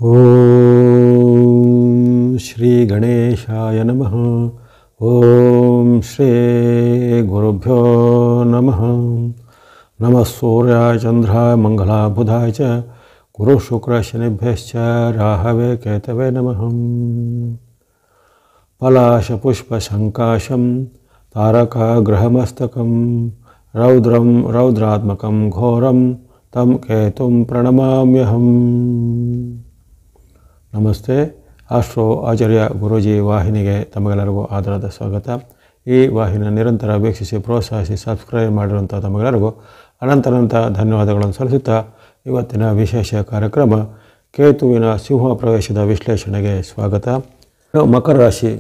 ಓಂ ಶ್ರೀ ಗಣೇಶಾಯ ನಮಃ. ಓಂ ಶ್ರೀ ಗುರುಭ್ಯೋ ನಮಃ. ನಮಃ ಸೂರ್ಯಾಯ ಚಂದ್ರಾಯ ಮಂಗಲಾಯ ಬುಧಾಯ ಚ ಗುರು ಶುಕ್ರ ಶನಿಭ್ಯಶ್ಚ ರಾಹವೇ ಕೇತವೇ ನಮಃ. ಪಲಾಶ ಪುಷ್ಪ ಸಂಕಾಶಂ ತಾರಕಾಗ್ರಹಮಸ್ತಕಂ ರೌದ್ರಂ ರೌದ್ರಾತ್ಮಕಂ ಘೋರಂ ತಂ ಕೇತುಂ ಪ್ರಣಮಾಮ್ಯಹಂ. ನಮಸ್ತೆ. ಆಸ್ಟ್ರೋ ಆಚಾರ್ಯ ಗುರೂಜಿ ವಾಹಿನಿಗೆ ತಮಗೆಲ್ಲರಿಗೂ ಆದರದ ಸ್ವಾಗತ. ಈ ವಾಹಿನಿಯ ನಿರಂತರ ವೀಕ್ಷಿಸಿ ಪ್ರೋತ್ಸಾಹಿಸಿ ಸಬ್ಸ್ಕ್ರೈಬ್ ಮಾಡಿರುವಂಥ ತಮಗೆಲ್ಲರಿಗೂ ಅನಂತ ಧನ್ಯವಾದಗಳನ್ನು ಸಲ್ಲಿಸುತ್ತಾ ಇವತ್ತಿನ ವಿಶೇಷ ಕಾರ್ಯಕ್ರಮ ಕೇತುವಿನ ಸಿಂಹ ಪ್ರವೇಶದ ವಿಶ್ಲೇಷಣೆಗೆ ಸ್ವಾಗತ. ಮಕರ ರಾಶಿ.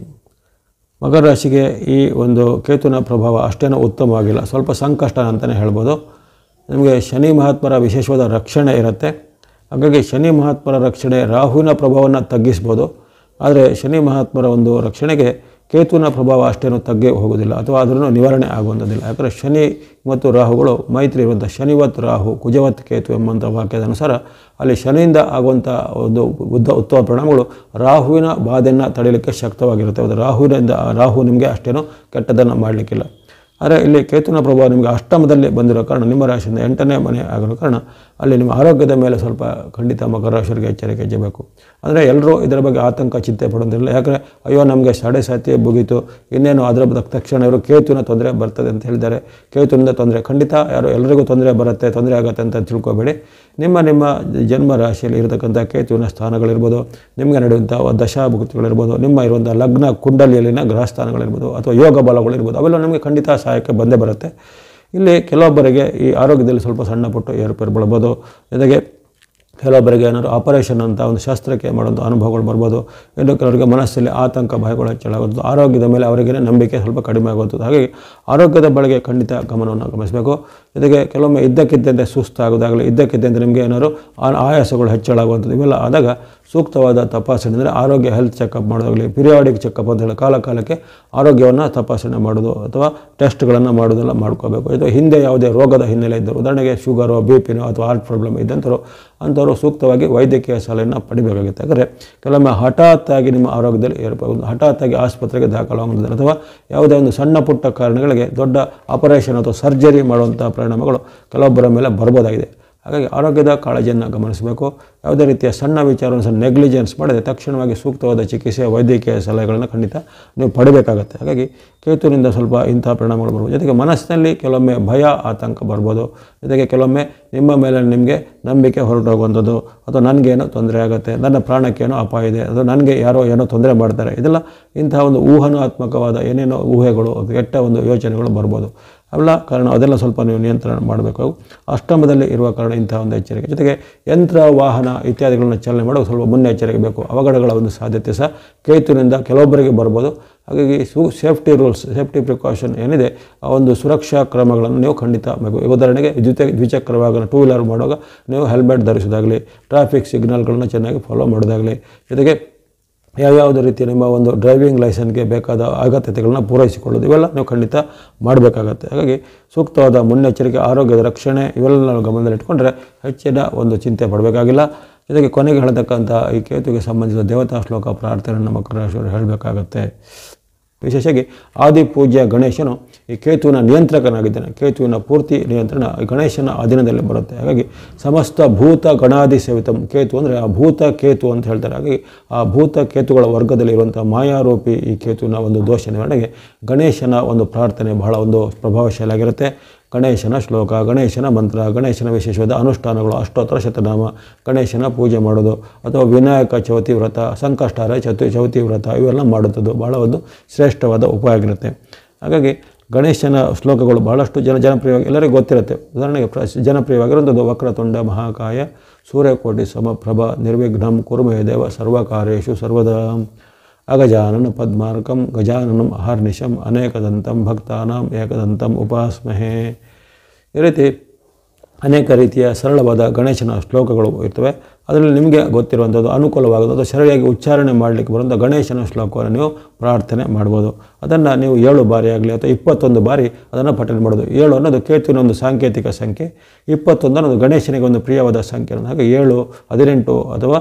ಮಕರ ರಾಶಿಗೆ ಈ ಒಂದು ಕೇತುವಿನ ಪ್ರಭಾವ ಅಷ್ಟೇನೂ ಉತ್ತಮವಾಗಿಲ್ಲ, ಸ್ವಲ್ಪ ಸಂಕಷ್ಟ ಅಂತಲೇ ಹೇಳ್ಬೋದು. ನಿಮಗೆ ಶನಿ ಮಹಾತ್ಮರ ವಿಶೇಷವಾದ ರಕ್ಷಣೆ ಇರುತ್ತೆ. ಹಾಗಾಗಿ ಶನಿ ಮಹಾತ್ಮರ ರಕ್ಷಣೆ ರಾಹುವಿನ ಪ್ರಭಾವವನ್ನು ತಗ್ಗಿಸ್ಬೋದು. ಆದರೆ ಶನಿ ಮಹಾತ್ಮರ ಒಂದು ರಕ್ಷಣೆಗೆ ಕೇತುವಿನ ಪ್ರಭಾವ ಅಷ್ಟೇನು ತಗ್ಗಿ ಹೋಗೋದಿಲ್ಲ ಅಥವಾ ಅದನ್ನು ನಿವಾರಣೆ ಆಗುವಂಥದ್ದಿಲ್ಲ. ಯಾಕಂದರೆ ಶನಿ ಮತ್ತು ರಾಹುಗಳು ಮೈತ್ರಿ ಇರುವಂಥ ಶನಿವತ್ ರಾಹು ಕುಜವತ್ ಕೇತು ಎಂಬಂಥ ವಾಕ್ಯದ ಅನುಸಾರ ಅಲ್ಲಿ ಶನಿಯಿಂದ ಆಗುವಂಥ ಒಂದು ಉತ್ತಮ ಪರಿಣಾಮಗಳು ರಾಹುವಿನ ಬಾಧೆಯನ್ನು ತಡೆಯಲಿಕ್ಕೆ ಶಕ್ತವಾಗಿರುತ್ತೆ. ಅದು ರಾಹು ನಿಮಗೆ ಅಷ್ಟೇನು ಕೆಟ್ಟದನ್ನು ಮಾಡಲಿಕ್ಕಿಲ್ಲ. ಆದರೆ ಇಲ್ಲಿ ಕೇತುವಿನ ಪ್ರಭಾವ ನಿಮಗೆ ಅಷ್ಟಮದಲ್ಲಿ ಬಂದಿರೋ ಕಾರಣ ನಿಮ್ಮ ರಾಶಿಯಿಂದ 8ನೇ ಮನೆ ಆಗಿರೋ ಕಾರಣ ಅಲ್ಲಿ ನಿಮ್ಮ ಆರೋಗ್ಯದ ಮೇಲೆ ಸ್ವಲ್ಪ ಖಂಡಿತ ಮಕರ ರಾಶಿಯವರಿಗೆ ಎಚ್ಚರಿಕೆ ಇರಬೇಕು. ಅಂದರೆ ಎಲ್ಲರೂ ಇದರ ಬಗ್ಗೆ ಆತಂಕ ಚಿಂತೆ ಪಡೋದಿಲ್ಲ. ಯಾಕಂದರೆ ಅಯ್ಯೋ ನಮಗೆ ಸಾಡೆ ಸಾತಿ ಮುಗೀತು, ಇನ್ನೇನು ಅದರ ತಕ್ಷಣ ಇವರು ಕೇತುವಿನ ತೊಂದರೆ ಬರ್ತದೆ ಅಂತ ಹೇಳಿದ್ದಾರೆ. ಕೇತುವಿನಿಂದ ತೊಂದರೆ ಖಂಡಿತ ಎಲ್ಲರಿಗೂ ತೊಂದರೆ ತೊಂದರೆ ಆಗುತ್ತೆ ಅಂತ ತಿಳ್ಕೊಬೇಡಿ. ನಿಮ್ಮ ಜನ್ಮ ರಾಶಿಯಲ್ಲಿ ಇರತಕ್ಕಂಥ ಕೇತುವಿನ ಸ್ಥಾನಗಳಿರ್ಬೋದು, ನಿಮಗೆ ನಡೆಯುವಂಥ ದಶಾಭುಕ್ತಿಗಳಿರ್ಬೋದು, ನಿಮ್ಮ ಇರುವಂಥ ಲಗ್ನ ಕುಂಡಲಿಯಲ್ಲಿನ ಗ್ರಹಸ್ಥಾನಗಳಿರ್ಬೋದು ಅಥವಾ ಯೋಗ ಬಲಗಳಿರ್ಬೋದು, ಅವೆಲ್ಲ ನಮಗೆ ಖಂಡಿತ ಸಹಾಯಕ್ಕೆ ಬಂದೇ ಬರುತ್ತೆ. ಇಲ್ಲಿ ಕೆಲವೊಬ್ಬರಿಗೆ ಈ ಆರೋಗ್ಯದಲ್ಲಿ ಸ್ವಲ್ಪ ಸಣ್ಣ ಪುಟ್ಟ ಏರುಪೇರು ಬರ್ಬೋದು. ಜೊತೆಗೆ ಕೆಲವೊಬ್ಬರಿಗೆ ಏನಾದರೂ ಆಪರೇಷನ್ ಅಂತ ಒಂದು ಶಸ್ತ್ರಕ್ಕೆ ಮಾಡುವಂಥ ಅನುಭವಗಳು ಬರ್ಬೋದು. ಇನ್ನು ಕೆಲವರಿಗೆ ಮನಸ್ಸಲ್ಲಿ ಆತಂಕ ಭಯಗಳು ಹೆಚ್ಚಳಾಗುತ್ತದೆ. ಆರೋಗ್ಯದ ಮೇಲೆ ಅವರಿಗೆ ನಂಬಿಕೆ ಸ್ವಲ್ಪ ಕಡಿಮೆ ಆಗುತ್ತದೆ. ಹಾಗಾಗಿ ಆರೋಗ್ಯದ ಬಳಿಗೆ ಖಂಡಿತ ಗಮನವನ್ನು ಗಮನಿಸಬೇಕು. ಜೊತೆಗೆ ಕೆಲವೊಮ್ಮೆ ಇದ್ದಕ್ಕಿದ್ದಂತೆ ಸುಸ್ತಾಗೋದಾಗಲಿ, ಇದ್ದಕ್ಕಿದ್ದಂತೆ ನಿಮಗೆ ಏನಾದರೂ ಆಯಾಸಗಳು ಹೆಚ್ಚಳಾಗುವಂಥದ್ದು, ಇವೆಲ್ಲ ಆದಾಗ ಸೂಕ್ತವಾದ ತಪಾಸಣೆ ಅಂದರೆ ಆರೋಗ್ಯ ಹೆಲ್ತ್ ಚೆಕಪ್ ಮಾಡೋದಾಗಲಿ, ಪಿರಿಯಾಡಿಕ್ ಚೆಕಪ್ ಅಂತ ಹೇಳಿ ಕಾಲಕ್ಕೆ ಆರೋಗ್ಯವನ್ನು ತಪಾಸಣೆ ಮಾಡೋದು ಅಥವಾ ಟೆಸ್ಟ್ಗಳನ್ನು ಮಾಡೋದೆಲ್ಲ ಮಾಡ್ಕೋಬೇಕು. ಇದು ಹಿಂದೆ ಯಾವುದೇ ರೋಗದ ಹಿನ್ನೆಲೆ ಇದ್ದರು, ಉದಾಹರಣೆಗೆ ಶುಗರೋ ಬಿಪಿನೋ ಅಥವಾ ಹಾರ್ಟ್ ಪ್ರಾಬ್ಲಮ್ ಅಂಥವ್ರು ಸೂಕ್ತವಾಗಿ ವೈದ್ಯಕೀಯ ಸಲಹೆಯನ್ನು ಪಡಿಬೇಕಾಗುತ್ತೆ. ಯಾಕಂದರೆ ಕೆಲವೊಮ್ಮೆ ಹಠಾತ್ತಾಗಿ ನಿಮ್ಮ ಆರೋಗ್ಯದಲ್ಲಿ ಹಠಾತ್ತಾಗಿ ಆಸ್ಪತ್ರೆಗೆ ದಾಖಲಾಗುತ್ತದೆ ಅಥವಾ ಯಾವುದೇ ಒಂದು ಸಣ್ಣ ಪುಟ್ಟ ಕಾರಣಗಳಿಗೆ ದೊಡ್ಡ ಆಪರೇಷನ್ ಅಥವಾ ಸರ್ಜರಿ ಮಾಡುವಂಥ ಪರಿಣಾಮಗಳು ಕೆಲವೊಬ್ಬರ ಮೇಲೆ ಬರ್ಬೋದಾಗಿದೆ. ಹಾಗಾಗಿ ಆರೋಗ್ಯದ ಕಾಳಜಿಯನ್ನು ಗಮನಿಸಬೇಕು. ಯಾವುದೇ ರೀತಿಯ ಸಣ್ಣ ವಿಚಾರವನ್ನು ನೆಗ್ಲಿಜೆನ್ಸ್ ಮಾಡದೆ ತಕ್ಷಣವಾಗಿ ಸೂಕ್ತವಾದ ಚಿಕಿತ್ಸೆ ವೈದ್ಯಕೀಯ ಸಲಹೆಗಳನ್ನು ಖಂಡಿತ ನೀವು ಪಡಿಬೇಕಾಗತ್ತೆ. ಹಾಗಾಗಿ ಕೇತುವಿನಿಂದ ಸ್ವಲ್ಪ ಇಂಥ ಪರಿಣಾಮಗಳು ಬರ್ಬೋದು. ಜೊತೆಗೆ ಮನಸ್ಸಿನಲ್ಲಿ ಕೆಲವೊಮ್ಮೆ ಭಯ ಆತಂಕ ಬರ್ಬೋದು. ಜೊತೆಗೆ ಕೆಲವೊಮ್ಮೆ ನಿಮ್ಮ ಮೇಲೆ ನಿಮಗೆ ನಂಬಿಕೆ ಹೊರಟೋಗುವಂಥದ್ದು ಅಥವಾ ನನಗೇನೋ ತೊಂದರೆ ಆಗುತ್ತೆ, ನನ್ನ ಪ್ರಾಣಕ್ಕೇನೋ ಅಪಾಯ ಇದೆ, ಅಥವಾ ನನಗೆ ಯಾರೋ ಏನೋ ತೊಂದರೆ ಮಾಡ್ತಾರೆ, ಇದೆಲ್ಲ ಇಂತಹ ಒಂದು ಊಹಾತ್ಮಕವಾದ ಏನೇನೋ ಊಹೆಗಳು ಕೆಟ್ಟ ಒಂದು ಯೋಚನೆಗಳು ಬರ್ಬೋದು. ಅವೆಲ್ಲ ಕಾರಣ ಅದೆಲ್ಲ ಸ್ವಲ್ಪ ನೀವು ನಿಯಂತ್ರಣ ಮಾಡಬೇಕು. ಅಷ್ಟಮದಲ್ಲಿ ಇರುವ ಕಾರಣ ಇಂತಹ ಒಂದು ಎಚ್ಚರಿಕೆ. ಜೊತೆಗೆ ಯಂತ್ರ ವಾಹನ ಇತ್ಯಾದಿಗಳನ್ನು ಚಾಲನೆ ಮಾಡೋದು ಸ್ವಲ್ಪ ಮುನ್ನೆಚ್ಚರಿಕೆ ಬೇಕು. ಅವಘಡಗಳ ಒಂದು ಸಾಧ್ಯತೆ ಸಹ ಕೇತುವಿನಿಂದ ಕೆಲವೊಬ್ಬರಿಗೆ ಬರ್ಬೋದು. ಹಾಗಾಗಿ ಸೇಫ್ಟಿ ರೂಲ್ಸ್, ಸೇಫ್ಟಿ ಪ್ರಿಕಾಷನ್ ಏನಿದೆ ಆ ಒಂದು ಸುರಕ್ಷಾ ಕ್ರಮಗಳನ್ನು ನೀವು ಖಂಡಿತ ಬೇಕು. ಉದಾಹರಣೆಗೆ ದ್ವಿಚಕ್ರ ವಾಹನ ಟೂ ವೀಲರ್ ಮಾಡುವಾಗ ನೀವು ಹೆಲ್ಮೆಟ್ ಧರಿಸೋದಾಗಲಿ, ಟ್ರಾಫಿಕ್ ಸಿಗ್ನಲ್ಗಳನ್ನು ಚೆನ್ನಾಗಿ ಫಾಲೋ ಮಾಡೋದಾಗಲಿ, ಜೊತೆಗೆ ಯಾವ್ಯಾವುದೇ ರೀತಿಯ ನಿಮ್ಮ ಒಂದು ಡ್ರೈವಿಂಗ್ ಲೈಸೆನ್ಸ್ಗೆ ಬೇಕಾದ ಅಗತ್ಯತೆಗಳನ್ನ ಪೂರೈಸಿಕೊಳ್ಳೋದು, ಇವೆಲ್ಲ ನೀವು ಖಂಡಿತ ಮಾಡಬೇಕಾಗತ್ತೆ. ಹಾಗಾಗಿ ಸೂಕ್ತವಾದ ಮುನ್ನೆಚ್ಚರಿಕೆ, ಆರೋಗ್ಯದ ರಕ್ಷಣೆ ಇವೆಲ್ಲ ನಾವು ಗಮನದಲ್ಲಿಟ್ಕೊಂಡ್ರೆ ಹೆಚ್ಚಿನ ಒಂದು ಚಿಂತೆ ಪಡಬೇಕಾಗಿಲ್ಲ. ಜೊತೆಗೆ ಕೊನೆಗೆ ಹೇಳತಕ್ಕಂಥ ಈ ಕೇತುವಿಗೆ ಸಂಬಂಧಿಸಿದ ದೇವತಾ ಶ್ಲೋಕ ಪ್ರಾರ್ಥನೆಯನ್ನು ಮಕರ ರಾಶಿಯವರು ಹೇಳಬೇಕಾಗತ್ತೆ. ವಿಶೇಷವಾಗಿ ಆದಿಪೂಜ್ಯ ಗಣೇಶನು ಈ ಕೇತುವಿನ ನಿಯಂತ್ರಕನಾಗಿದ್ದಾನೆ. ಕೇತುವಿನ ಪೂರ್ತಿ ನಿಯಂತ್ರಣ ಗಣೇಶನ ಅಧೀನದಲ್ಲಿ ಬರುತ್ತೆ. ಹಾಗಾಗಿ ಸಮಸ್ತ ಭೂತ ಗಣಾದಿ ಸೇವಿತಂ. ಕೇತು ಅಂದರೆ ಆ ಭೂತ ಕೇತು ಅಂತ ಹೇಳ್ತಾರೆ. ಹಾಗಾಗಿ ಆ ಭೂತ ಕೇತುಗಳ ವರ್ಗದಲ್ಲಿ ಇರುವಂಥ ಮಾಯಾರೂಪಿ ಈ ಕೇತುವಿನ ಒಂದು ದೋಷ ನಿವಾರಣೆಗೆ ಗಣೇಶನ ಒಂದು ಪ್ರಾರ್ಥನೆ ಬಹಳ ಒಂದು ಪ್ರಭಾವಶಾಲಿಯಾಗಿರುತ್ತೆ. ಗಣೇಶನ ಶ್ಲೋಕ, ಗಣೇಶನ ಮಂತ್ರ, ಗಣೇಶನ ವಿಶೇಷವಾದ ಅನುಷ್ಠಾನಗಳು, ಅಷ್ಟೋತ್ತರ ಶತನಾಮ, ಗಣೇಶನ ಪೂಜೆ ಮಾಡೋದು ಅಥವಾ ವಿನಾಯಕ ಚೌತಿ ವ್ರತ, ಸಂಕಷ್ಟಾರ ಚೌತಿ ವ್ರತ ಇವೆಲ್ಲ ಮಾಡುತ್ತದೆ ಬಹಳ ಒಂದು ಶ್ರೇಷ್ಠವಾದ ಉಪಾಯ ಆಗಿರುತ್ತೆ. ಹಾಗಾಗಿ ಗಣೇಶನ ಶ್ಲೋಕಗಳು ಬಹಳಷ್ಟು ಜನಪ್ರಿಯವಾಗಿ ಎಲ್ಲರಿಗೂ ಗೊತ್ತಿರುತ್ತೆ. ಉದಾಹರಣೆಗೆ ಜನಪ್ರಿಯವಾಗಿರುವಂಥದ್ದು ವಕ್ರತುಂಡ ಮಹಾಕಾಯ ಸೂರ್ಯಕೋಟಿ ಸಮಪ್ರಭ ನಿರ್ವಿಘ್ನಂ ಕುರುಮೇ ದೇವ ಸರ್ವಕಾರ್ಯೇಷು ಸರ್ವದಾ ಅಗಜಾನನ ಪದ್ಮಾರ್ಕಂ ಗಜಾನನಂ ಅಹರ್ನಿಶಂ ಅನೇಕದಂತಂ ಭಕ್ತಾನಾಂ ಏಕದಂತಂ ಉಪಾಸ್ಮಹೇ. ಈ ರೀತಿ ಅನೇಕ ರೀತಿಯ ಸರಳವಾದ ಗಣೇಶನ ಶ್ಲೋಕಗಳು ಇರ್ತವೆ. ಅದರಲ್ಲಿ ನಿಮಗೆ ಗೊತ್ತಿರುವಂಥದ್ದು ಅನುಕೂಲವಾಗೋದು ಅಥವಾ ಸರಿಯಾಗಿ ಉಚ್ಚಾರಣೆ ಮಾಡಲಿಕ್ಕೆ ಬರುವಂಥ ಗಣೇಶನ ಶ್ಲೋಕವನ್ನು ನೀವು ಪ್ರಾರ್ಥನೆ ಮಾಡ್ಬೋದು. ಅದನ್ನು ನೀವು 7 ಬಾರಿ ಆಗಲಿ ಅಥವಾ 21 ಬಾರಿ ಅದನ್ನು ಪಠನೆ ಮಾಡೋದು. 7 ಅನ್ನೋದು ಕೇತುವಿನ ಒಂದು ಸಾಂಕೇತಿಕ ಸಂಖ್ಯೆ, 21 ಅನ್ನೋದು ಗಣೇಶನಿಗೆ ಒಂದು ಪ್ರಿಯವಾದ ಸಂಖ್ಯೆ. ಹಾಗೆ 7, 18 ಅಥವಾ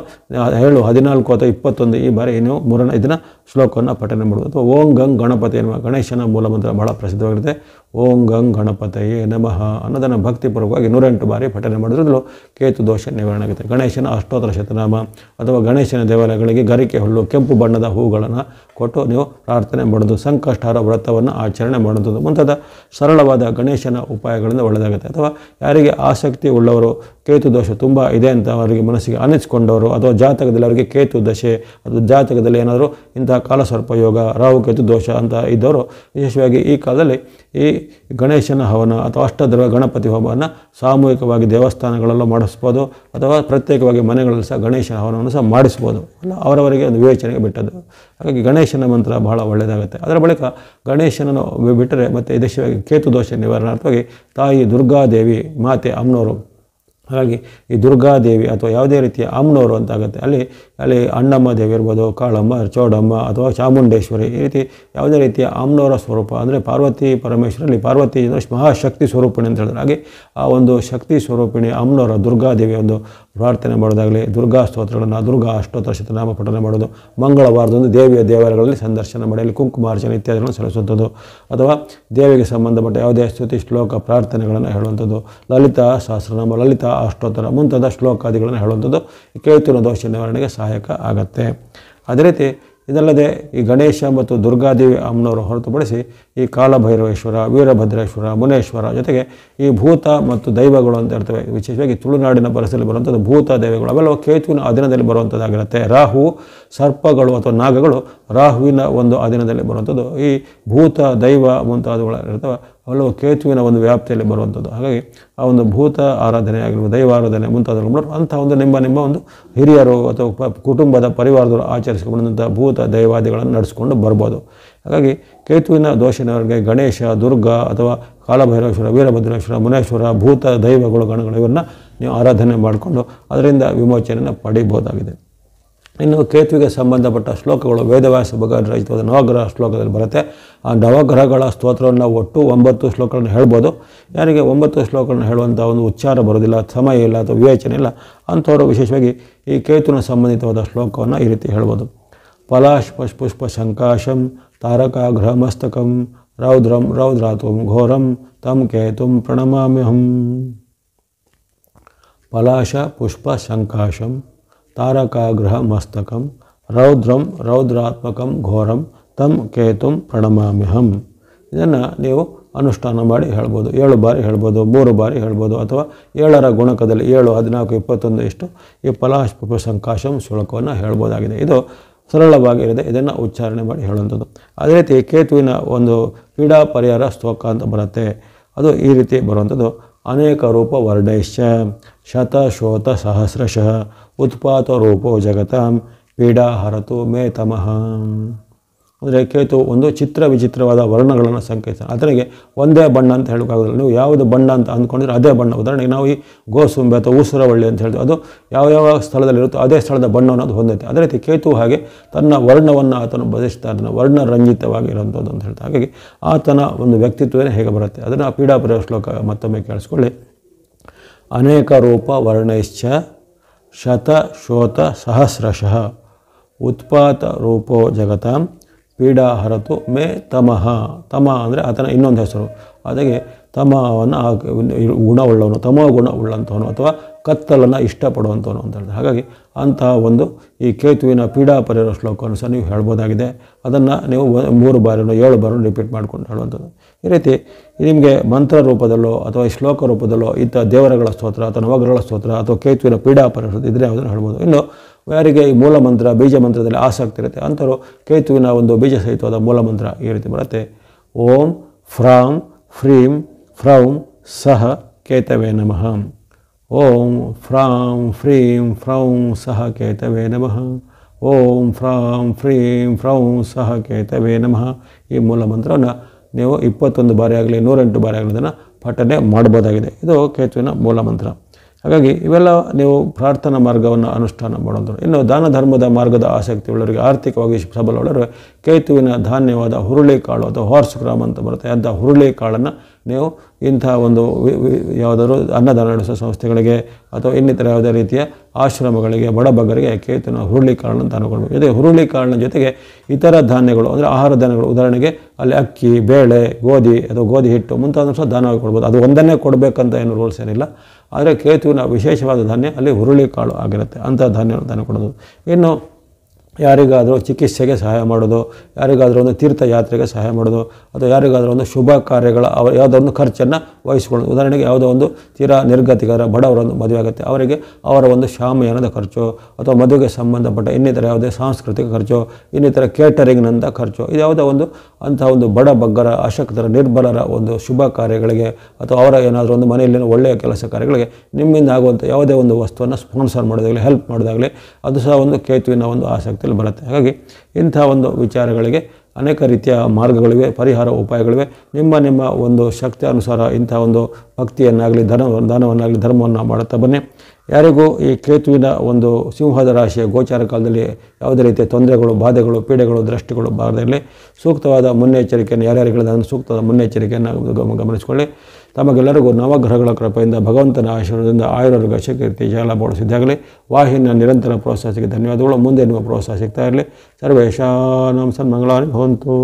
7, 14 ಅಥವಾ 21 ಈ ಬಾರಿ ನೀವು ಇದನ್ನು ಶ್ಲೋಕವನ್ನು ಪಠನೆ ಮಾಡೋದು. ಅಥವಾ ಓಂ ಗಂ ಗಣಪತಿ ಎನ್ನುವ ಗಣೇಶನ ಮೂಲಮಂತ್ರ ಬಹಳ ಪ್ರಸಿದ್ಧವಾಗಿರುತ್ತೆ. ಓಂ ಗಂ ಗಣಪತಯೇ ನಮಃ ಅನ್ನೋದನ್ನು ಭಕ್ತಿಪೂರ್ವಕವಾಗಿ 108 ಬಾರಿ ಪಠನೆ ಮಾಡೋದ್ರಲ್ಲೂ ಕೇತು ದೋಷ ನಿವಾರಣೆ ಆಗುತ್ತೆ. ಗಣೇಶನ ಅಷ್ಟೋತ್ತರ ಶತನಾಮ ಅಥವಾ ಗಣೇಶನ ದೇವಾಲಯಗಳಿಗೆ ಗರಿಕೆ ಹುಲ್ಲು, ಕೆಂಪು ಬಣ್ಣದ ಹೂಗಳನ್ನು ಕೊಟ್ಟು ನೀವು ಪ್ರಾರ್ಥನೆ ಮಾಡೋದು, ಸಂಕಷ್ಟಹಾರ ವ್ರತವನ್ನು ಆಚರಣೆ ಮಾಡೋದು ಮುಂತಾದ ಸರಳವಾದ ಗಣೇಶನ ಉಪಾಯಗಳಿಂದ ಒಳ್ಳೆಯದಾಗುತ್ತೆ. ಅಥವಾ ಯಾರಿಗೆ ಆಸಕ್ತಿ ಉಳ್ಳವರು ಕೇತು ದೋಷ ತುಂಬ ಇದೆ ಅಂತ ಅವರಿಗೆ ಮನಸ್ಸಿಗೆ ಅನಿಸ್ಕೊಂಡವರು ಅಥವಾ ಜಾತಕದಲ್ಲಿ ಅವರಿಗೆ ಕೇತು ದಶೆ ಅಥವಾ ಜಾತಕದಲ್ಲಿ ಏನಾದರೂ ಇಂತಹ ಕಾಲಸರ್ಪ ಯೋಗ, ರಾಹುಕೇತು ದೋಷ ಅಂತ ಇದ್ದವರು ವಿಶೇಷವಾಗಿ ಈ ಕಾಲದಲ್ಲಿ ಈ ಗಣೇಶನ ಹವನ ಅಥವಾ ಅಷ್ಟದ್ರವ್ಯ ಗಣಪತಿ ಹೋಮವನ್ನು ಸಾಮೂಹಿಕವಾಗಿ ದೇವಸ್ಥಾನಗಳಲ್ಲೂ ಮಾಡಿಸ್ಬೋದು ಅಥವಾ ಪ್ರತ್ಯೇಕವಾಗಿ ಮನೆಗಳಲ್ಲಿ ಸಹ ಗಣೇಶನ ಹವನವನ್ನು ಸಹ ಮಾಡಿಸ್ಬೋದು. ಅಲ್ಲ ಅವರವರಿಗೆ ಒಂದು ವಿವೇಚನೆಗೆ ಬಿಟ್ಟದ್ದು. ಹಾಗಾಗಿ ಗಣೇಶನ ಮಂತ್ರ ಬಹಳ ಒಳ್ಳೆಯದಾಗುತ್ತೆ. ಅದರ ಬಳಿಕ ಗಣೇಶನನ್ನು ಬಿಟ್ಟರೆ ಮತ್ತು ವಿಶೇಷವಾಗಿ ಕೇತು ದೋಷ ನಿವಾರಣಾರ್ಥವಾಗಿ ತಾಯಿ ದುರ್ಗಾದೇವಿ ಮಾತೆ ಅಮ್ಮನವರು, ಹಾಗಾಗಿ ಈ ದುರ್ಗಾದೇವಿ ಅಥವಾ ಯಾವುದೇ ರೀತಿಯ ಅಮ್ಮನವರು ಅಂತಾಗುತ್ತೆ. ಅಲ್ಲಿ ಅಣ್ಣಮ್ಮ ದೇವಿ ಇರ್ಬೋದು, ಕಾಳಮ್ಮ, ಚೌಡಮ್ಮ ಅಥವಾ ಚಾಮುಂಡೇಶ್ವರಿ, ಈ ರೀತಿ ಯಾವುದೇ ರೀತಿಯ ಅಮ್ಮನವರ ಸ್ವರೂಪ ಅಂದರೆ ಪಾರ್ವತಿ ಪರಮೇಶ್ವರಲ್ಲಿ ಪಾರ್ವತಿ ಮಹಾಶಕ್ತಿ ಸ್ವರೂಪಿಣಿ ಅಂತ ಹೇಳಿದ್ರೆ, ಹಾಗೆ ಆ ಒಂದು ಶಕ್ತಿ ಸ್ವರೂಪಿಣಿ ಅಮ್ಮನವರ ದುರ್ಗಾದೇವಿಯ ಒಂದು ಪ್ರಾರ್ಥನೆ ಮಾಡೋದಾಗಲಿ, ದುರ್ಗಾ ಸ್ತೋತ್ರಗಳನ್ನು, ದುರ್ಗಾ ಅಷ್ಟೋತ್ತರ ಶತನಾಮ ಪಠನೆ ಮಾಡೋದು, ಮಂಗಳವಾರದಂದು ದೇವಿಯ ದೇವಾಲಯಗಳಲ್ಲಿ ಸಂದರ್ಶನ ಮಾಡಿ ಕುಂಕುಮಾರ್ಚನೆ ಇತ್ಯಾದಿಗಳನ್ನು ಸಲ್ಲಿಸುವಂಥದ್ದು, ಅಥವಾ ದೇವಿಗೆ ಸಂಬಂಧಪಟ್ಟ ಯಾವುದೇ ಸ್ತುತಿ ಶ್ಲೋಕ ಪ್ರಾರ್ಥನೆಗಳನ್ನು ಹೇಳುವಂಥದ್ದು, ಲಲಿತಾ ಸಹಸ್ರನಾಮ, ಲಲಿತಾ ಅಷ್ಟೋತ್ತರ ಮುಂತಾದ ಶ್ಲೋಕಾದಿಗಳನ್ನು ಹೇಳುವಂಥದ್ದು ಕೇತುವಿನ ದೋಷ ನಿವಾರಣೆಗೆ ಸಹಾಯಕ ಆಗುತ್ತೆ. ಅದೇ ರೀತಿ ಇದಲ್ಲದೆ ಈ ಗಣೇಶ ಮತ್ತು ದುರ್ಗಾದೇವಿ ಅಮ್ಮನವರು ಹೊರತುಪಡಿಸಿ ಈ ಕಾಲಭೈರವೇಶ್ವರ, ವೀರಭದ್ರೇಶ್ವರ, ಮುನೇಶ್ವರ ಜೊತೆಗೆ ಈ ಭೂತ ಮತ್ತು ದೈವಗಳು ಅಂತ ಇರ್ತವೆ. ವಿಶೇಷವಾಗಿ ತುಳುನಾಡಿನ ಪರಿಸರದಲ್ಲಿ ಬರುವಂಥದ್ದು ಭೂತ ದೈವಗಳು ಅವೆಲ್ಲ ಕೇತುವಿನ ಅಧೀನದಲ್ಲಿ ಬರುವಂಥದ್ದಾಗಿರುತ್ತೆ. ರಾಹು, ಸರ್ಪಗಳು ಅಥವಾ ನಾಗಗಳು ರಾಹುವಿನ ಒಂದು ಅಧೀನದಲ್ಲಿ ಬರುವಂಥದ್ದು. ಈ ಭೂತ ದೈವ ಮುಂತಾದವುಗಳು ಇರ್ತವೆ ಅವೆಲ್ಲವೂ ಕೇತುವಿನ ಒಂದು ವ್ಯಾಪ್ತಿಯಲ್ಲಿ ಬರುವಂಥದ್ದು. ಹಾಗಾಗಿ ಆ ಒಂದು ಭೂತ ಆರಾಧನೆ ಆಗಿರ್ಬೋದು, ದೈವ ಆರಾಧನೆ ಮುಂತಾದವುಗಳು ಅಂಥ ಒಂದು ನಿಮ್ಮ ಒಂದು ಹಿರಿಯರು ಅಥವಾ ಕುಟುಂಬದ ಪರಿವಾರದವರು ಆಚರಿಸಿಕೊಂಡಂಥ ಭೂತ ದೈವಾದಿಗಳನ್ನು ನಡೆಸ್ಕೊಂಡು ಬರ್ಬೋದು. ಹಾಗಾಗಿ ಕೇತುವಿನ ದೋಷ ನಿವಾರಣೆಗೆ ಗಣೇಶ, ದುರ್ಗಾ ಅಥವಾ ಕಾಲಭೈರವೇಶ್ವರ, ವೀರಭದ್ರೇಶ್ವರ, ಮುನೇಶ್ವರ, ಭೂತ ದೈವಗಳು ಗಣಗಳು ಇವನ್ನ ನೀವು ಆರಾಧನೆ ಮಾಡಿಕೊಂಡು ಅದರಿಂದ ವಿಮೋಚನೆಯನ್ನು ಪಡಿಬೋದಾಗಿದೆ. ಇನ್ನು ಕೇತುವಿಗೆ ಸಂಬಂಧಪಟ್ಟ ಶ್ಲೋಕಗಳು ವೇದವ್ಯಾಸ ಭಗವಾನ್ ರಚಿತವಾದ ನವಗ್ರಹ ಶ್ಲೋಕದಲ್ಲಿ ಬರುತ್ತೆ. ಆ ನವಗ್ರಹಗಳ ಸ್ತೋತ್ರವನ್ನು ಒಟ್ಟು 9 ಶ್ಲೋಕಗಳನ್ನು ಹೇಳ್ಬೋದು. ಯಾರಿಗೆ 9 ಶ್ಲೋಕಗಳನ್ನು ಹೇಳುವಂಥ ಒಂದು ಉಚ್ಚಾರ ಬರೋದಿಲ್ಲ, ಸಮಯ ಇಲ್ಲ ಅಥವಾ ವಿವೇಚನೆ ಇಲ್ಲ ಅಂಥವರು ವಿಶೇಷವಾಗಿ ಈ ಕೇತುವಿನ ಸಂಬಂಧಿತವಾದ ಶ್ಲೋಕವನ್ನು ಈ ರೀತಿ ಹೇಳ್ಬೋದು. ಪಲಾಶ್ ಪುಷ್ಪ ಶಂಕಾಶಂ ತಾರಕಾಗ್ರಹ ಮಸ್ತಕಂ ರೌದ್ರಂ ರೌದ್ರಾತ್ವಂ ಘೋರಂ ತಂ ಕೇತುಂ ಪ್ರಣಮಾಮ್ಯಹಂ. ಪಲಾಶ ಪುಷ್ಪ ಶಂಕಾಶಂ ತಾರಕಾಗ್ರಹ ಮಸ್ತಕಂ ರೌದ್ರಂ ರೌದ್ರಾತ್ಮಕಂ ಘೋರಂ ತಂ ಕೇತುಂ ಪ್ರಣಮಾಮ್ಯಹಂ. ಇದನ್ನು ನೀವು ಅನುಷ್ಠಾನ ಮಾಡಿ ಹೇಳ್ಬೋದು. 7 ಬಾರಿ ಹೇಳ್ಬೋದು, 3 ಬಾರಿ ಹೇಳ್ಬೋದು, ಅಥವಾ 7ರ ಗುಣಕದಲ್ಲಿ 7, 14, 21 ಇಷ್ಟು ಈ ಪಲಾಶ್ ಪುಷ್ಪ ಶಂಕಾಶಂ ಶ್ಲೋಕವನ್ನು ಹೇಳ್ಬೋದಾಗಿದೆ. ಇದು ಸರಳವಾಗಿರುತ್ತೆ. ಇದನ್ನು ಉಚ್ಚಾರಣೆ ಮಾಡಿ ಹೇಳುವಂಥದ್ದು. ಅದೇ ರೀತಿ ಕೇತುವಿನ ಒಂದು ಪೀಡಾ ಪರಿಹಾರ ಸ್ತೋಕ ಅಂತ ಬರುತ್ತೆ. ಅದು ಈ ರೀತಿ ಬರುವಂಥದ್ದು. ಅನೇಕ ರೂಪ ವರ್ಣೈಶ್ಚ ಶತಶೋತ ಸಹಸ್ರಶಃ ಉತ್ಪಾತ ರೂಪೋ ಜಗತಾಂ ಪೀಡಾ ಹರತು ಮೇ ತಮಃ. ಅಂದರೆ ಕೇತು ಒಂದು ಚಿತ್ರ ವಿಚಿತ್ರವಾದ ವರ್ಣಗಳನ್ನು ಸಂಕೇತಿಸ. ಅದರಿಗೆ ಒಂದೇ ಬಣ್ಣ ಅಂತ ಹೇಳೋಕ್ಕಾಗೋದಿಲ್ಲ. ನೀವು ಯಾವುದು ಬಣ್ಣ ಅಂತ ಅಂದ್ಕೊಂಡಿದ್ರೆ ಅದೇ ಬಣ್ಣ. ಉದಾಹರಣೆಗೆ ನಾವು ಈ ಗೋಸುಂಬೆ ಅಥವಾ ಊಸರವಳ್ಳಿ ಅಂತ ಹೇಳ್ತೀವಿ, ಅದು ಯಾವ ಸ್ಥಳದಲ್ಲಿರುತ್ತೋ ಅದೇ ಸ್ಥಳದ ಬಣ್ಣವನ್ನು ಅದು ಹೊಂದುತ್ತೆ. ಅದೇ ರೀತಿ ಕೇತು ಹಾಗೆ ತನ್ನ ವರ್ಣವನ್ನು ಆತನು ಬದಲಿಸ್ತಾನೆ, ವರ್ಣರಂಜಿತವಾಗಿರುವಂಥದ್ದು ಅಂತ ಹೇಳ್ತಾರೆ. ಹಾಗಾಗಿ ಆತನ ಒಂದು ವ್ಯಕ್ತಿತ್ವನೇ ಹೇಗೆ ಬರುತ್ತೆ ಅದನ್ನು ಪೀಡಾ ಪರಿಹಾರ ಶ್ಲೋಕ ಮತ್ತೊಮ್ಮೆ ಕೇಳಿಸ್ಕೊಳ್ಳಿ. ಅನೇಕ ರೂಪ ವರ್ಣೈಶ್ಚ ಶತಶೋತ ಸಹಸ್ರಶಃ ಉತ್ಪಾತ ರೂಪೋ ಜಗತಾಂ ಪೀಡಾ ಹರತು ಮೇ ತಮಃ. ತಮ ಅಂದರೆ ಆತನ ಇನ್ನೊಂದು ಹೆಸರು. ಅದಕ್ಕೆ ತಮವನ್ನು ಗುಣವುಳ್ಳವನು, ತಮೋ ಗುಣ ಉಳ್ಳಂಥವನು ಅಥವಾ ಕತ್ತಲನ್ನು ಇಷ್ಟಪಡುವಂಥವನು ಅಂತ ಹೇಳ್ತಾರೆ. ಹಾಗಾಗಿ ಅಂತಹ ಒಂದು ಈ ಕೇತುವಿನ ಪೀಡಾ ಪರಿಹಾರ ಶ್ಲೋಕವನ್ನು ಸಹ ನೀವು ಹೇಳ್ಬೋದಾಗಿದೆ. ಅದನ್ನು ನೀವು 3 ಬಾರಿನೋ 7 ಬಾರಿನೋ ರಿಪೀಟ್ ಮಾಡ್ಕೊಂಡು ಹೇಳುವಂಥದ್ದು. ಈ ರೀತಿ ನಿಮಗೆ ಮಂತ್ರ ರೂಪದಲ್ಲೋ ಅಥವಾ ಶ್ಲೋಕ ರೂಪದಲ್ಲೋ ಇಂಥ ದೇವರಗಳ ಸ್ತೋತ್ರ ಅಥವಾ ನವಗ್ರಹಗಳ ಸ್ತೋತ್ರ ಅಥವಾ ಕೇತುವಿನ ಪೀಡಾ ಪರಿಹಾರ ಇದ್ರೆ ಯಾವುದನ್ನು ಹೇಳ್ಬೋದು. ಇನ್ನು ಯಾರಿಗೆ ಈ ಮೂಲ ಮಂತ್ರ ಬೀಜ ಮಂತ್ರದಲ್ಲಿ ಆಸಕ್ತಿ ಇರುತ್ತೆ ಅಂಥವರು ಕೇತುವಿನ ಒಂದು ಬೀಜ ಸಹಿತವಾದ ಮೂಲ ಮಂತ್ರ ಈ ರೀತಿ ಬರುತ್ತೆ. ಓಂ ಫ್ರಾಂ ಫ್ರೀಂ ಫ್ರೌಂ ಸಹ ಕೇತವೇ ನಮಃ. ಓಂ ಫ್ರಾಂ ಫ್ರೀಂ ಫ್ರೌಂ ಸಹ ಕೇತವೇ ನಮಃ. ಓಂ ಫ್ರಾಂ ಫ್ರೀಂ ಫ್ರೌಂ ಸಹ ಕೇತವೇ ನಮಃ. ಈ ಮೂಲ ಮಂತ್ರವನ್ನು ನೀವು 21 ಬಾರಿ ಆಗಲಿ 108 ಬಾರಿ ಆಗಲಿ ಅದನ್ನು ಪಠನೆ ಮಾಡ್ಬೋದಾಗಿದೆ. ಇದು ಕೇತುವಿನ ಮೂಲ ಮಂತ್ರ. ಹಾಗಾಗಿ ಇವೆಲ್ಲ ನೀವು ಪ್ರಾರ್ಥನಾ ಮಾರ್ಗವನ್ನು ಅನುಷ್ಠಾನ ಮಾಡೋದು. ಇನ್ನು ದಾನ ಧರ್ಮದ ಮಾರ್ಗದ ಆಸಕ್ತಿ ಉಳ್ಳವರಿಗೆ, ಆರ್ಥಿಕವಾಗಿ ಸಬಲವರಿಗೆ ಕೇತುವಿನ ಧಾನ್ಯವಾದ ಹುರುಳಿಕಾಳು ಅಥವಾ ಹಾರ್ಸ್ ಗ್ರಾಮ್ ಅಂತ ಬರುತ್ತೆ, ಅಂಥ ಹುರುಳಿಕಾಳನ್ನು ನೀವು ಇಂಥ ಒಂದು ಯಾವುದಾದ್ರು ಅನ್ನದಾನ ನಡೆಸುವ ಸಂಸ್ಥೆಗಳಿಗೆ ಅಥವಾ ಇನ್ನಿತರ ಯಾವುದೇ ರೀತಿಯ ಆಶ್ರಮಗಳಿಗೆ, ಬಡಬಗ್ಗರಿಗೆ ಕೇತುವಿನ ಹುರುಳಿಕಾಳನ್ನು ದಾನ ಕೊಡಬೇಕು. ಜೊತೆಗೆ ಹುರುಳಿಕಾಳಿನ ಜೊತೆಗೆ ಇತರ ಧಾನ್ಯಗಳು ಅಂದರೆ ಆಹಾರ ಧಾನ್ಯಗಳು, ಉದಾಹರಣೆಗೆ ಅಲ್ಲಿ ಅಕ್ಕಿ, ಬೇಳೆ, ಗೋಧಿ ಅಥವಾ ಗೋಧಿ ಹಿಟ್ಟು ಮುಂತಾದ ಸಹ ದಾನವಾಗಿ ಕೊಡ್ಬೋದು. ಅದು ಒಂದನ್ನೇ ಕೊಡಬೇಕಂತ ಏನು ರೂಲ್ಸ್ ಏನಿಲ್ಲ. ಆದರೆ ಕೇತುವಿನ ವಿಶೇಷವಾದ ಧಾನ್ಯ ಅಲ್ಲಿ ಹುರುಳಿಕಾಳು ಆಗಿರುತ್ತೆ, ಅಂಥ ಧಾನ್ಯವನ್ನು ದಾನ ಕೊಡೋದು. ಇನ್ನು ಯಾರಿಗಾದರೂ ಚಿಕಿತ್ಸೆಗೆ ಸಹಾಯ ಮಾಡೋದು, ಯಾರಿಗಾದರೂ ಒಂದು ತೀರ್ಥಯಾತ್ರೆಗೆ ಸಹಾಯ ಮಾಡೋದು, ಅಥವಾ ಯಾರಿಗಾದರೂ ಒಂದು ಶುಭ ಕಾರ್ಯಗಳ ಯಾವುದೋ ಒಂದು ಖರ್ಚನ್ನು ವಹಿಸ್ಕೊಳ್ಳೋದು. ಉದಾಹರಣೆಗೆ ಯಾವುದೋ ಒಂದು ತೀರಾ ನಿರ್ಗತಿಕರ ಬಡವರೊಂದು ಮದುವೆ ಆಗುತ್ತೆ, ಅವರಿಗೆ ಅವರ ಒಂದು ಶಾಮಿಯಾನದ ಖರ್ಚು ಅಥವಾ ಮದುವೆಗೆ ಸಂಬಂಧಪಟ್ಟ ಇನ್ನಿತರ ಯಾವುದೇ ಸಾಂಸ್ಕೃತಿಕ ಖರ್ಚು, ಇನ್ನಿತರ ಕೇಟರಿಂಗ್ನಂಥ ಖರ್ಚು, ಇದು ಯಾವುದೋ ಒಂದು ಅಂಥ ಒಂದು ಬಡಬಗ್ಗರ, ಅಶಕ್ತರ, ನಿರ್ಬಲರ ಒಂದು ಶುಭ ಕಾರ್ಯಗಳಿಗೆ ಅಥವಾ ಅವರ ಏನಾದರೂ ಒಂದು ಮನೆಯಲ್ಲಿನ ಒಳ್ಳೆಯ ಕೆಲಸ ಕಾರ್ಯಗಳಿಗೆ ನಿಮ್ಮಿಂದ ಆಗುವಂಥ ಯಾವುದೇ ಒಂದು ವಸ್ತುವನ್ನು ಸ್ಪಾನ್ಸರ್ ಮಾಡೋದಾಗಲಿ, ಹೆಲ್ಪ್ ಮಾಡೋದಾಗಲಿ, ಅದು ಸಹ ಒಂದು ಕೇತುವಿನ ಒಂದು ಆಸಕ್ತಿ ಬರುತ್ತೆ. ಹಾಗಾಗಿ ಇಂಥ ಒಂದು ವಿಚಾರಗಳಿಗೆ ಅನೇಕ ರೀತಿಯ ಮಾರ್ಗಗಳಿವೆ, ಪರಿಹಾರ ಉಪಾಯಗಳಿವೆ. ನಿಮ್ಮ ಒಂದು ಶಕ್ತಿ ಅನುಸಾರ ಇಂಥ ಒಂದು ಭಕ್ತಿಯನ್ನಾಗಲಿ, ದಾನವನ್ನಾಗಲಿ, ಧರ್ಮವನ್ನು ಮಾಡುತ್ತಾ ಬನ್ನಿ. ಯಾರಿಗೂ ಈ ಕೇತುವಿನ ಒಂದು ಸಿಂಹದ ರಾಶಿಯ ಗೋಚಾರ ಕಾಲದಲ್ಲಿ ಯಾವುದೇ ರೀತಿಯ ತೊಂದರೆಗಳು, ಬಾಧೆಗಳು, ಪೀಡೆಗಳು, ದೃಷ್ಟಿಗಳು ಬಾರದಿರಲಿ. ಸೂಕ್ತವಾದ ಮುನ್ನೆಚ್ಚರಿಕೆಯನ್ನು ಯಾರ್ಯಾರಿಗಳಿಂದ ಸೂಕ್ತವಾದ ಮುನ್ನೆಚ್ಚರಿಕೆಯನ್ನು ಗಮನಿಸಿಕೊಳ್ಳಿ. ತಮಗೆಲ್ಲರಿಗೂ ನವಗ್ರಹಗಳ ಕೃಪೆಯಿಂದ, ಭಗವಂತನ ಆಶೀರ್ವಾದದಿಂದ ಆಯುರ್ವೇದ ಶಕೀರ್ತಿ ಜಯಲಾಭಗಳು ಸಿದ್ಧಾಗಲಿ. ವಾಹಿನಿಯ ನಿರಂತರ ಪ್ರೋತ್ಸಾಹಕ್ಕೆ ಧನ್ಯವಾದಗಳು. ಮುಂದೆ ನಿಮ್ಮ ಪ್ರೋತ್ಸಾಹ ಸಿಗ್ತಾ ಇರಲಿ. ಸರ್ವೇಶಾನಾಂ ಸನ್ಮಂಗಳಾನಿ ಭವಂತು.